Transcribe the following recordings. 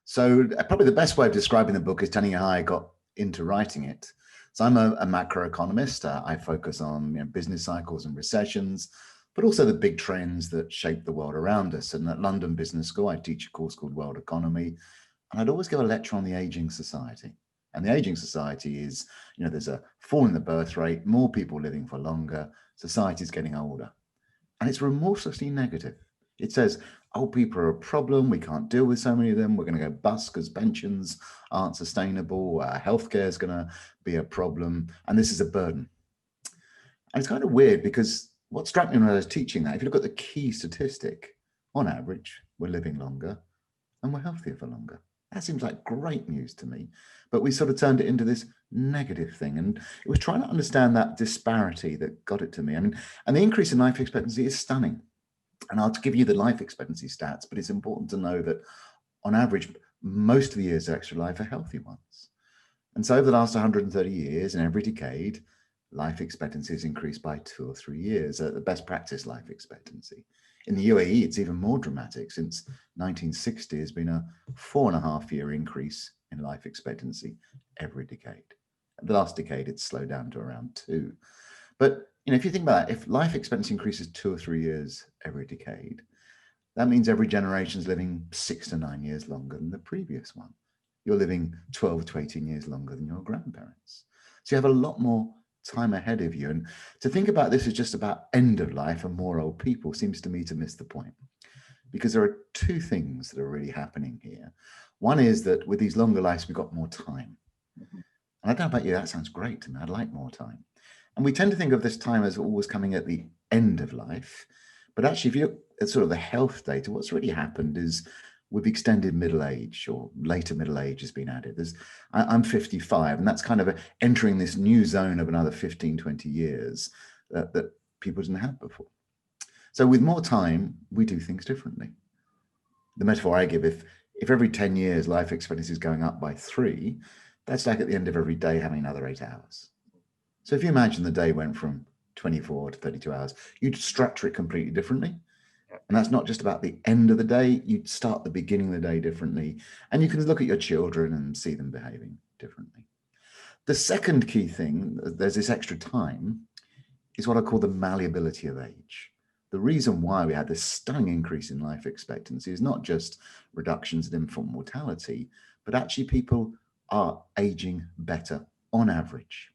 So probably the best way of describing the book is telling you how I got into writing it. So I'm a macroeconomist. I focus on business cycles and recessions, but also the big trends that shape the world around us. And at London Business School, I teach a course called World Economy, and I'd always give a lecture on the aging society. And the aging society is, there's a fall in the birth rate, more people living for longer, society's getting older. And it's remorselessly negative. It says, old people are a problem. We can't deal with so many of them. We're going to go bust because pensions aren't sustainable. Healthcare is going to be a problem. And this is a burden. And it's kind of weird because what struck me when I was teaching that, if you look at the key statistic, on average, we're living longer and we're healthier for longer. That seems like great news to me. But we sort of turned it into this negative thing. And it was trying to understand that disparity that got it to me. And the increase in life expectancy is stunning. And I'll give you the life expectancy stats, but it's important to know that on average, most of the years of extra life are healthy ones. And so over the last 130 years, in every decade, life expectancy has increased by 2 or 3 years at the best practice life expectancy. In the UAE, it's even more dramatic. Since 1960, there's been a 4.5-year increase in life expectancy every decade. The last decade, it's slowed down to around 2. But if you think about that, if life expectancy increases 2 or 3 years every decade, that means every generation is living 6 to 9 years longer than the previous one. You're living 12 to 18 years longer than your grandparents. So you have a lot more time ahead of you. And to think about this as just about end of life and more old people seems to me to miss the point. Because there are 2 things that are really happening here. One is that with these longer lives, we've got more time. And I don't know about you, that sounds great to me. I'd like more time. And we tend to think of this time as always coming at the end of life. But actually, if you look at sort of the health data, what's really happened is we've extended middle age, or later middle age has been added. I'm 55, and that's kind of entering this new zone of another 15, 20 years that people didn't have before. So with more time, we do things differently. The metaphor I give, if every 10 years life expectancy is going up by 3, that's like at the end of every day having another 8 hours. So if you imagine the day went from 24 to 32 hours, you'd structure it completely differently. And that's not just about the end of the day, you'd start the beginning of the day differently. And you can look at your children and see them behaving differently. The second key thing, there's this extra time, is what I call the malleability of age. The reason why we had this stunning increase in life expectancy is not just reductions in infant mortality, but actually people are aging better on average.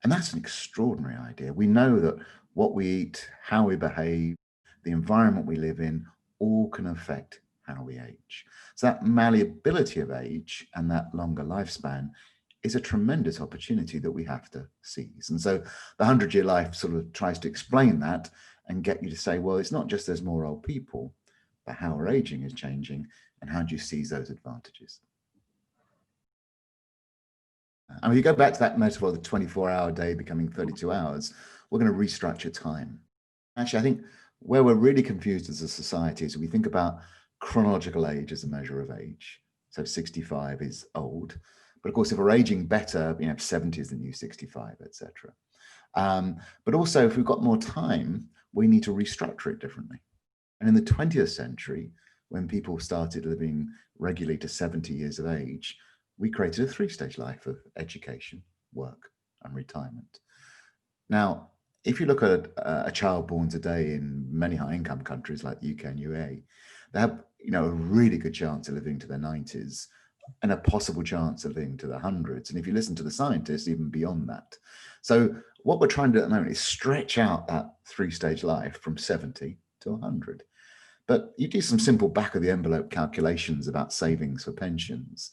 And that's an extraordinary idea. We know that what we eat, how we behave, the environment we live in, all can affect how we age. So that malleability of age and that longer lifespan is a tremendous opportunity that we have to seize. And so the 100-year life sort of tries to explain that and get you to say, well, it's not just there's more old people, but how our aging is changing and how do you seize those advantages? And if you go back to that metaphor of the 24-hour day becoming 32 hours, we're going to restructure time. Actually, I think where we're really confused as a society is we think about chronological age as a measure of age. So 65 is old. But of course, if we're aging better, 70 is the new 65, etc. But also, if we've got more time, we need to restructure it differently. And in the 20th century, when people started living regularly to 70 years of age, we created a 3-stage life of education, work, and retirement. Now, if you look at a child born today in many high-income countries like the UK and UAE, they have a really good chance of living to their 90s and a possible chance of living to the hundreds. And if you listen to the scientists, even beyond that. So what we're trying to do at the moment is stretch out that 3-stage life from 70 to 100. But you do some simple back-of-the-envelope calculations about savings for pensions.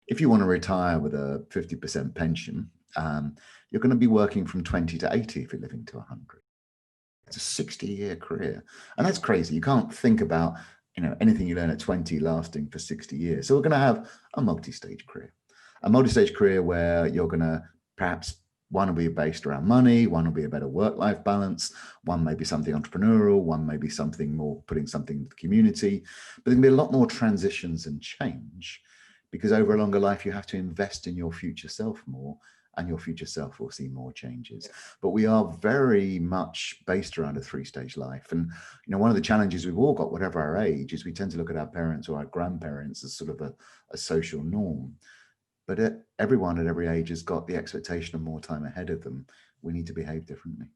If you want to retire with a 50% pension, you're going to be working from 20 to 80 if you're living to 100. It's a 60-year career. And that's crazy. You can't think about anything you learn at 20 lasting for 60 years. So we're going to have a multi-stage career where you're going to perhaps, one will be based around money, one will be a better work-life balance, one may be something entrepreneurial, one may be something more putting something into the community. But there can be a lot more transitions and change because over a longer life, you have to invest in your future self more and your future self will see more changes. But we are very much based around a 3-stage life. And, one of the challenges we've all got, whatever our age, is we tend to look at our parents or our grandparents as sort of a social norm. But everyone at every age has got the expectation of more time ahead of them. We need to behave differently.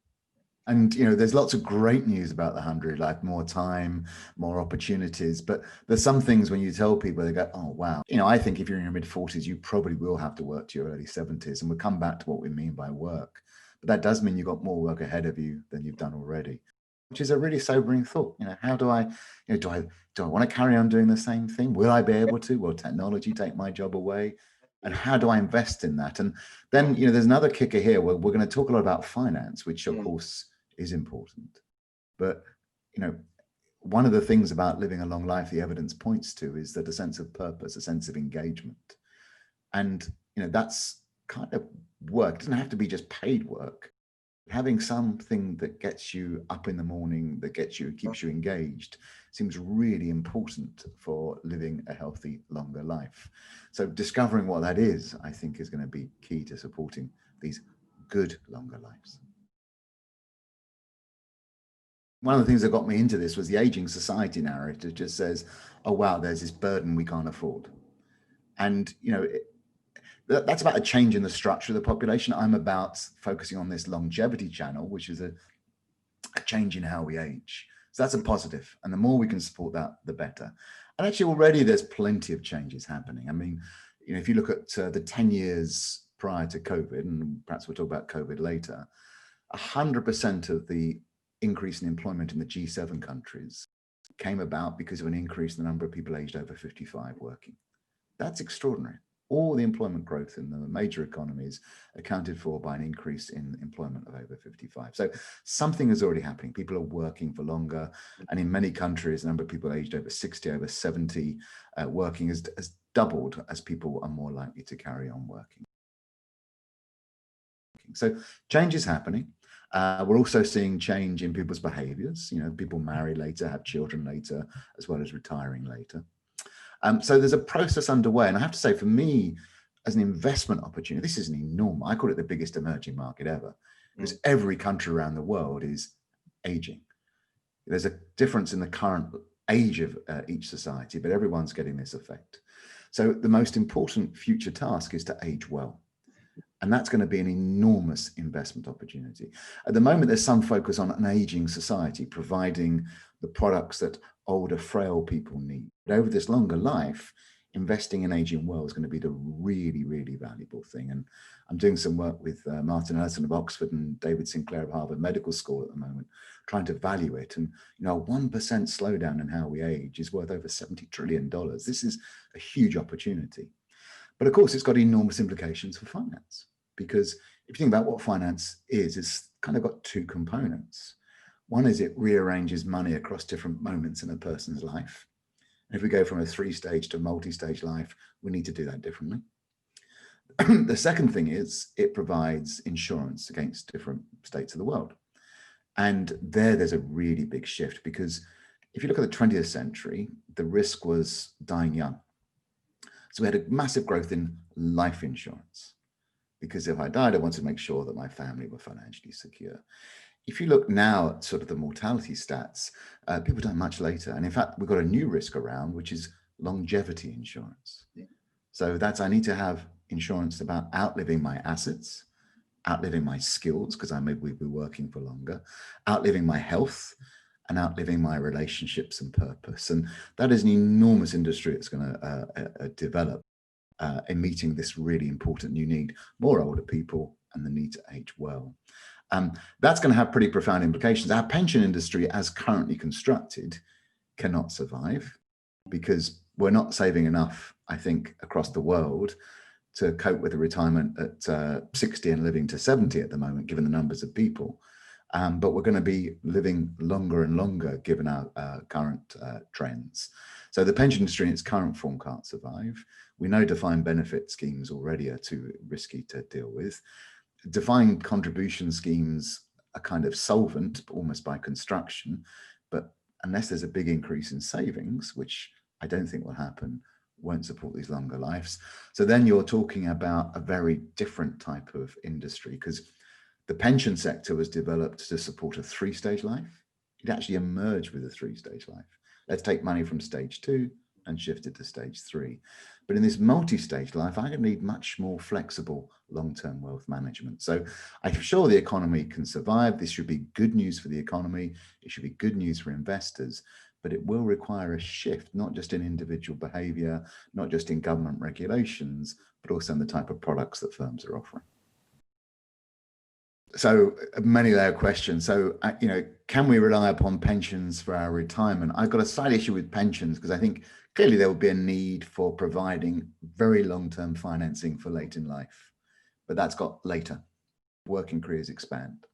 And, there's lots of great news about the 100, like more time, more opportunities. But there's some things when you tell people, they go, oh, wow. I think if you're in your mid-40s, you probably will have to work to your early 70s. And we'll come back to what we mean by work. But that does mean you've got more work ahead of you than you've done already, which is a really sobering thought. How do I, do I want to carry on doing the same thing? Will I be able to? Will technology take my job away? And how do I invest in that? And then, there's another kicker here where we're going to talk a lot about finance, which of course is important. But, one of the things about living a long life, the evidence points to, is that a sense of purpose, a sense of engagement. And, that's kind of work. It doesn't have to be just paid work. Having something that gets you up in the morning, that keeps you engaged, seems really important for living a healthy, longer life. So discovering what that is, I think, is going to be key to supporting these good, longer lives. One of the things that got me into this was the aging society narrative. Just says, oh, wow, there's this burden we can't afford. And, that's about a change in the structure of the population. I'm about focusing on this longevity channel, which is a change in how we age. So that's a positive. And the more we can support that, the better. And actually already there's plenty of changes happening. I mean, if you look at the 10 years prior to COVID, and perhaps we'll talk about COVID later, 100% of the increase in employment in the G7 countries came about because of an increase in the number of people aged over 55 working. That's extraordinary. All the employment growth in the major economies accounted for by an increase in employment of over 55. So something is already happening. People are working for longer. And in many countries, the number of people aged over 60, over 70 working has doubled as people are more likely to carry on working. So change is happening. We're also seeing change in people's behaviors. People marry later, have children later, as well as retiring later. So there's a process underway. And I have to say, for me, as an investment opportunity, this is an enormous, I call it the biggest emerging market ever, because every country around the world is aging. There's a difference in the current age of each society, but everyone's getting this effect. So the most important future task is to age well. And that's going to be an enormous investment opportunity. At the moment, there's some focus on an aging society, providing the products that older, frail people need. But over this longer life, investing in aging well is going to be the really, really valuable thing. And I'm doing some work with Martin Ellison of Oxford and David Sinclair of Harvard Medical School at the moment, trying to value it. And, a 1% slowdown in how we age is worth over $70 trillion. This is a huge opportunity. But of course, it's got enormous implications for finance, because if you think about what finance is, it's kind of got two components. One is it rearranges money across different moments in a person's life. And if we go from a 3-stage to multi-stage life, we need to do that differently. The second thing is it provides insurance against different states of the world. And there's a really big shift, because if you look at the 20th century, the risk was dying young. So we had a massive growth in life insurance, because if I died, I wanted to make sure that my family were financially secure. If you look now at sort of the mortality stats, people die much later. And in fact, we've got a new risk around, which is longevity insurance. So I need to have insurance about outliving my assets, outliving my skills, because I may be working for longer, outliving my health, and outliving my relationships and purpose. And that is an enormous industry that's going to develop in meeting this really important new need, more older people and the need to age well. That's going to have pretty profound implications. Our pension industry, as currently constructed, cannot survive, because we're not saving enough, I think, across the world to cope with a retirement at 60 and living to 70 at the moment, given the numbers of people. But we're going to be living longer and longer, given our current trends. So the pension industry in its current form can't survive. We know defined benefit schemes already are too risky to deal with. Defined contribution schemes are kind of solvent, almost by construction, but unless there's a big increase in savings, which I don't think will happen, won't support these longer lives. So then you're talking about a very different type of industry, because the pension sector was developed to support a 3-stage life. It actually emerged with a 3-stage life. Let's take money from stage 2 and shift it to stage 3. But in this multi-stage life, I'm going to need much more flexible long-term wealth management. So I'm sure the economy can survive. This should be good news for the economy. It should be good news for investors, but it will require a shift, not just in individual behavior, not just in government regulations, but also in the type of products that firms are offering. So a many layer question. So, can we rely upon pensions for our retirement? I've got a slight issue with pensions because I think clearly there will be a need for providing very long-term financing for late in life, but that's got later. Working careers expand.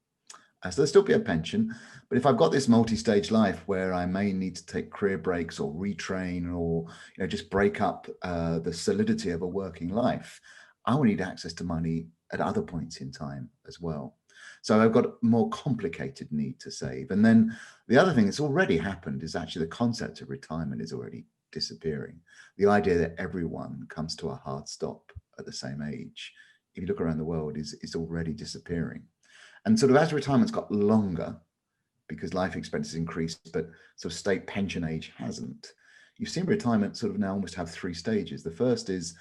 So there'll still be a pension, but if I've got this multi-stage life where I may need to take career breaks or retrain or just break up the solidity of a working life, I will need access to money at other points in time as well. So I've got a more complicated need to save. And then the other thing that's already happened is actually the concept of retirement is already disappearing. The idea that everyone comes to a hard stop at the same age, if you look around the world, is already disappearing. And sort of as retirement's got longer, because life expectancy has increased, but sort of state pension age hasn't, you've seen retirement sort of now almost have 3 stages. The first is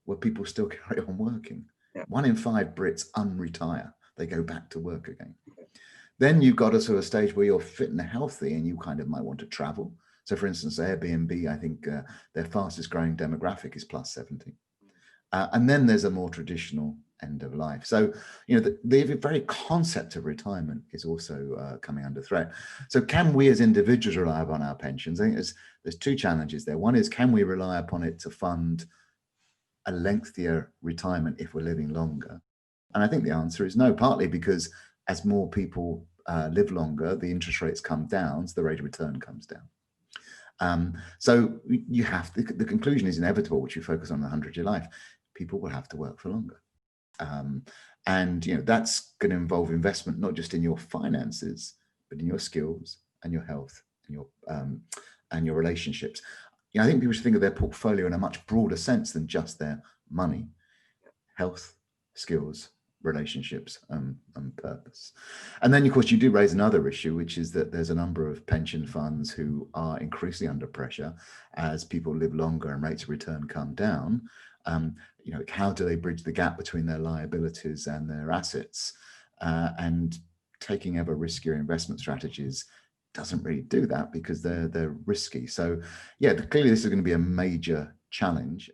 where people still carry on working. Yeah. 1 in 5 Brits unretire. They go back to work again. Then you've got a sort of stage where you're fit and healthy and you kind of might want to travel. So for instance, Airbnb, I think their fastest growing demographic is plus 70. And then there's a more traditional end of life. So, the very concept of retirement is also coming under threat. So can we as individuals rely upon our pensions? I think there's 2 challenges there. One is, can we rely upon it to fund a lengthier retirement if we're living longer? And I think the answer is no, partly because as more people live longer, the interest rates come down, so the rate of return comes down. So you have, the conclusion is inevitable, which you focus on the 100-year life. People will have to work for longer. And that's going to involve investment, not just in your finances, but in your skills and your health and your relationships. I think people should think of their portfolio in a much broader sense than just their money, health, skills, relationships, and purpose. And then, of course, you do raise another issue, which is that there's a number of pension funds who are increasingly under pressure as people live longer and rates of return come down. How do they bridge the gap between their liabilities and their assets? And taking ever riskier investment strategies doesn't really do that because they're risky. So yeah, clearly this is going to be a major challenge.